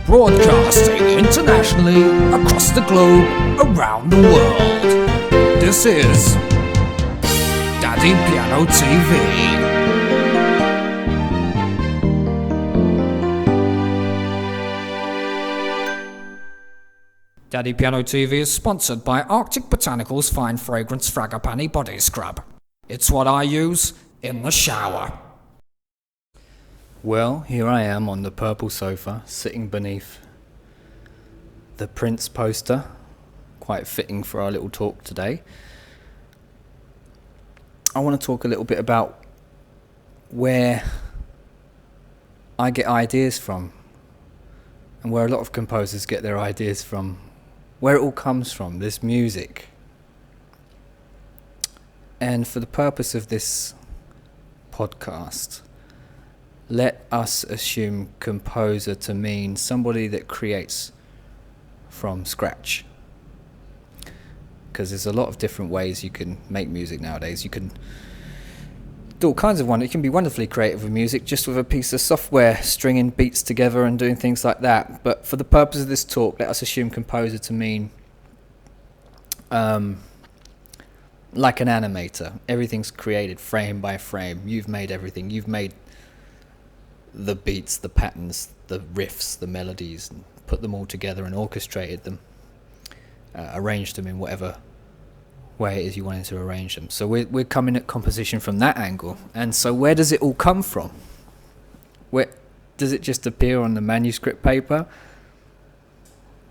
Broadcasting internationally across the globe, around the world. This is Daddy Piano TV. Daddy Piano TV is sponsored by Arctic Botanicals Fine Fragrance Fragapani Body Scrub. It's what I use in the shower. Well, here I am on the purple sofa, sitting beneath the Prince poster, quite fitting for our little talk today. I want to talk a little bit about where I get ideas from, and where a lot of composers get their ideas from, where it all comes from, this music. And for the purpose of this podcast, let us assume composer to mean somebody that creates from scratch. Because there's a lot of different ways you can make music nowadays. You can do all kinds of one. It can be wonderfully creative with music, just with a piece of software, stringing beats together and doing things like that. But for the purpose of this talk, let us assume composer to mean like an animator. Everything's created frame by frame. You've made everything. You've made the beats, the patterns, the riffs, the melodies, and put them all together and orchestrated them, arranged them in whatever way it is you wanted to arrange them. So we're coming at composition from that angle. And so where does it all come from? Where does it just appear on the manuscript paper?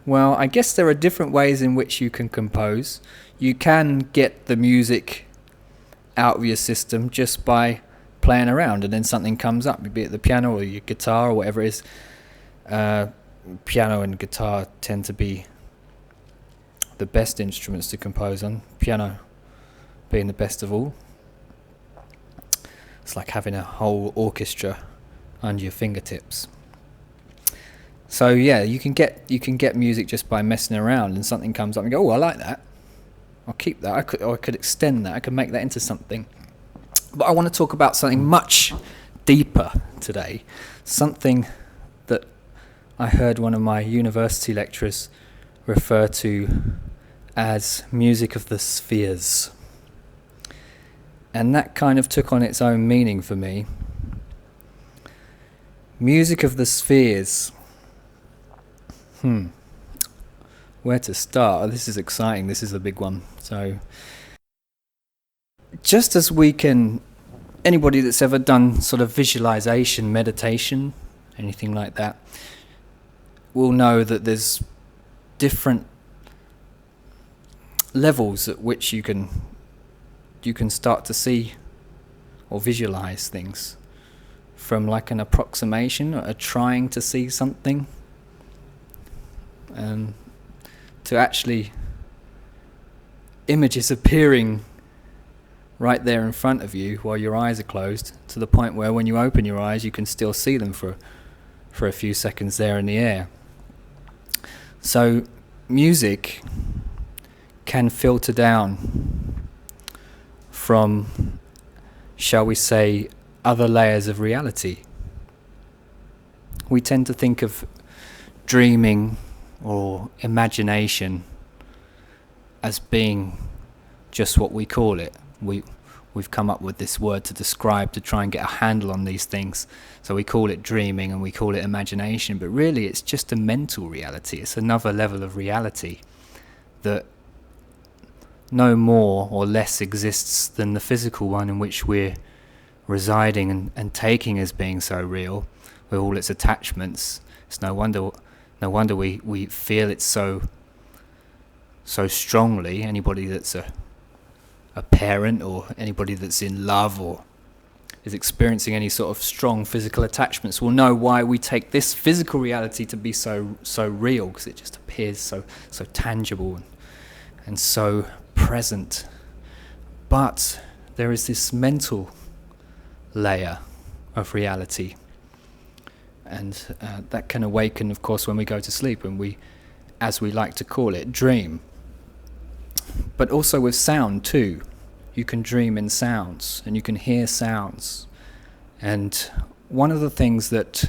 Well, I guess there are different ways in which you can compose. You can get the music out of your system just by playing around, and then something comes up, be it the piano or your guitar or whatever it is. Piano and guitar tend to be the best instruments to compose on, piano being the best of all. It's like having a whole orchestra under your fingertips. So yeah, you can get music just by messing around, and something comes up and you go, oh, I like that, I'll keep that, I could extend that, I could make that into something. But I want to talk about something much deeper today, something that I heard one of my university lecturers refer to as music of the spheres. And that kind of took on its own meaning for me. Music of the spheres. Where to start? This is exciting. This is a big one. So, just as we can, anybody that's ever done sort of visualization, meditation, anything like that, will know that there's different levels at which you can start to see or visualize things, from like an approximation or a trying to see something, to actually images appearing right there in front of you while your eyes are closed, to the point where when you open your eyes you can still see them for a few seconds there in the air. So music can filter down from, shall we say, other layers of reality. We tend to think of dreaming or imagination as being just what we call it. We've come up with this word to describe, to try and get a handle on these things. So we call it dreaming and we call it imagination, but really it's just a mental reality. It's another level of reality that no more or less exists than the physical one in which we're residing and taking as being so real, with all its attachments. It's no wonder we feel it so strongly. Anybody that's a parent, or anybody that's in love or is experiencing any sort of strong physical attachments, will know why we take this physical reality to be so real, because it just appears so tangible and so present. But there is this mental layer of reality, and that can awaken, of course, when we go to sleep, when we, as we like to call it, dream. But also with sound too. You can dream in sounds, and you can hear sounds. And one of the things that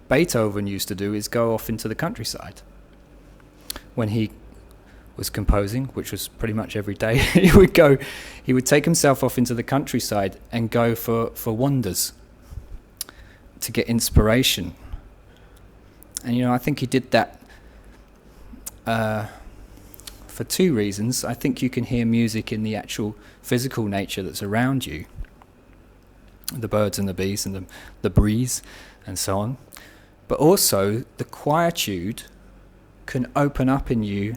Beethoven used to do is go off into the countryside. When he was composing, which was pretty much every day, he would take himself off into the countryside and go for wanders to get inspiration. And I think he did that for two reasons. I think you can hear music in the actual physical nature that's around you, the birds and the bees and the breeze and so on. But also the quietude can open up in you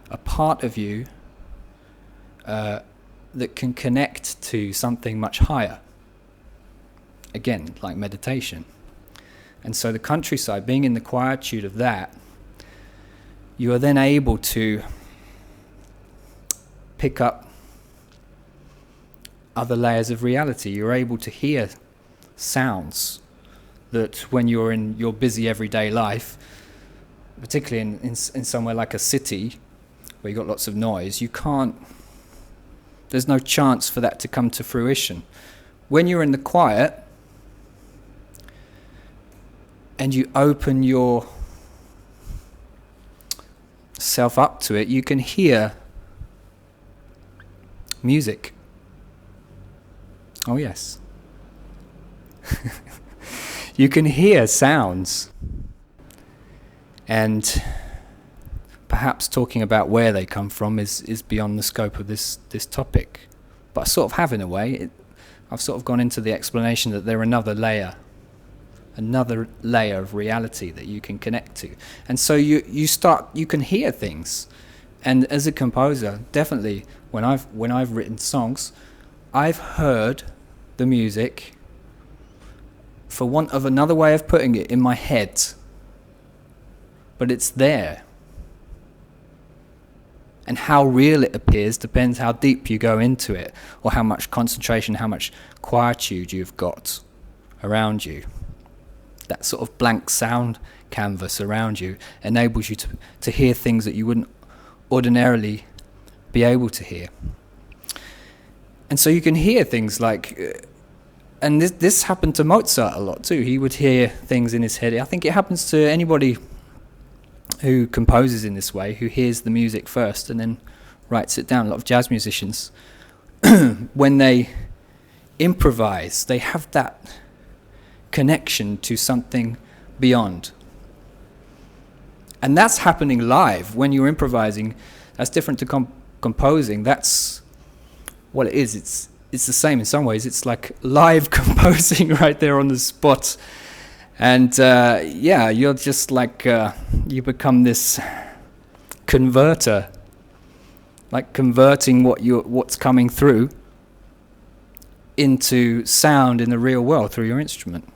a part of you that can connect to something much higher. Again, like meditation. And so the countryside, being in the quietude of that, you are then able to pick up other layers of reality. You're able to hear sounds that when you're in your busy everyday life, particularly in somewhere like a city where you've got lots of noise, there's no chance for that to come to fruition. When you're in the quiet and you open your self up to it, you can hear music. Oh yes. You can hear sounds. And perhaps talking about where they come from is beyond the scope of this topic. But I sort of have, in a way. I've sort of gone into the explanation that they're another layer of reality that you can connect to. And so you can hear things. And as a composer, definitely when I've written songs, I've heard the music, for want of another way of putting it, in my head. But it's there. And how real it appears depends how deep you go into it, or how much concentration, how much quietude you've got around you. That sort of blank sound canvas around you enables you to hear things that you wouldn't ordinarily be able to hear. And so you can hear things like, and this happened to Mozart a lot too. He would hear things in his head. I think it happens to anybody who composes in this way, who hears the music first and then writes it down. A lot of jazz musicians, when they improvise, they have that connection to something beyond. And that's happening live. When you're improvising, that's different to composing. That's what it is. It's the same in some ways. It's like live composing right there on the spot. And you're just like, you become this converter, like converting what's coming through into sound in the real world through your instrument.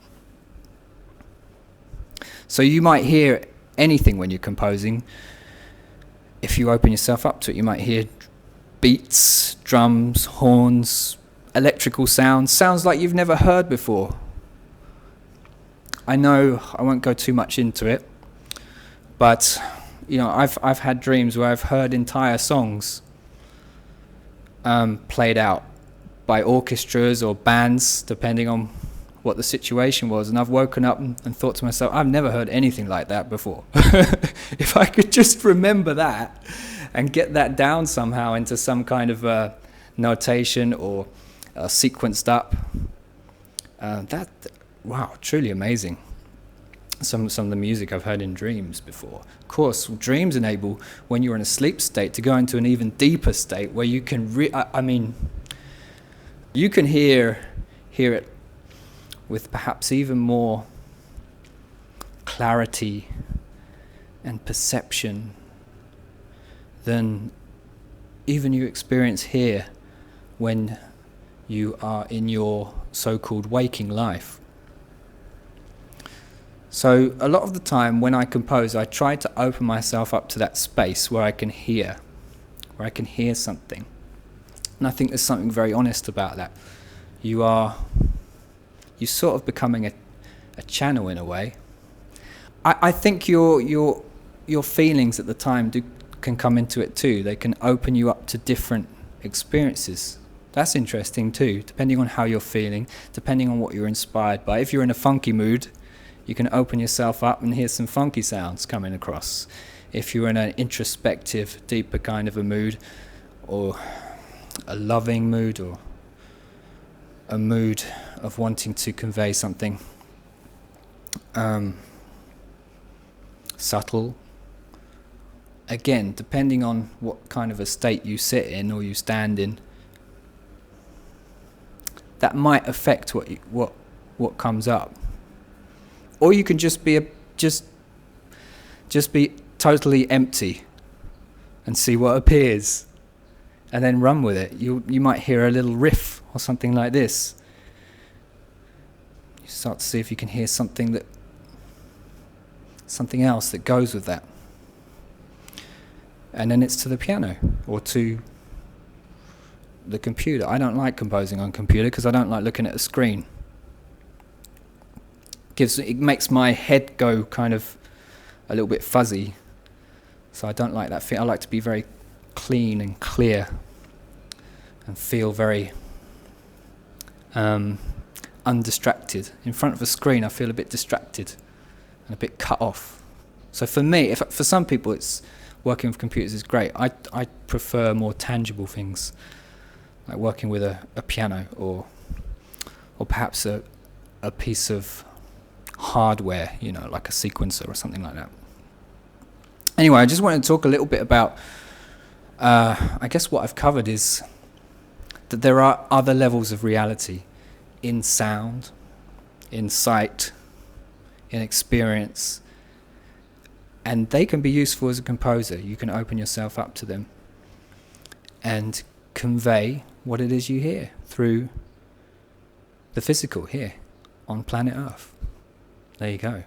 So you might hear anything when you're composing. If you open yourself up to it, you might hear beats, drums, horns, electrical sounds like you've never heard before. I know I won't go too much into it, but I've had dreams where I've heard entire songs played out by orchestras or bands, depending on what the situation was, and I've woken up and thought to myself, I've never heard anything like that before. If I could just remember that and get that down somehow into some kind of notation or sequenced up, wow, truly amazing. Some of the music I've heard in dreams before. Of course, dreams enable, when you're in a sleep state, to go into an even deeper state where you can you can hear it with perhaps even more clarity and perception than even you experience here when you are in your so-called waking life. So a lot of the time when I compose, I try to open myself up to that space where I can hear something. And I think there's something very honest about that. You're sort of becoming a channel in a way. I think your feelings at the time can come into it too. They can open you up to different experiences. That's interesting too, depending on how you're feeling, depending on what you're inspired by. If you're in a funky mood, you can open yourself up and hear some funky sounds coming across. If you're in an introspective, deeper kind of a mood, or a loving mood, or a mood of wanting to convey something subtle, again, depending on what kind of a state you sit in or you stand in, that might affect what comes up. Or you can just be just be totally empty and see what appears, and then run with it. You might hear a little riff or something like this. You start to see if you can hear something else that goes with that. And then it's to the piano or to the computer. I don't like composing on computer because I don't like looking at a screen. It makes my head go kind of a little bit fuzzy. So I don't like that. I like to be very clean and clear and feel very undistracted. In front of a screen I feel a bit distracted and a bit cut off. So for me, for some people it's working with computers is great. I prefer more tangible things, like working with a piano or perhaps a piece of hardware, like a sequencer or something like that. Anyway, I just wanted to talk a little bit about, I guess what I've covered is that there are other levels of reality in sound, in sight, in experience, and they can be useful as a composer. You can open yourself up to them and convey what it is you hear through the physical here on planet Earth. There you go.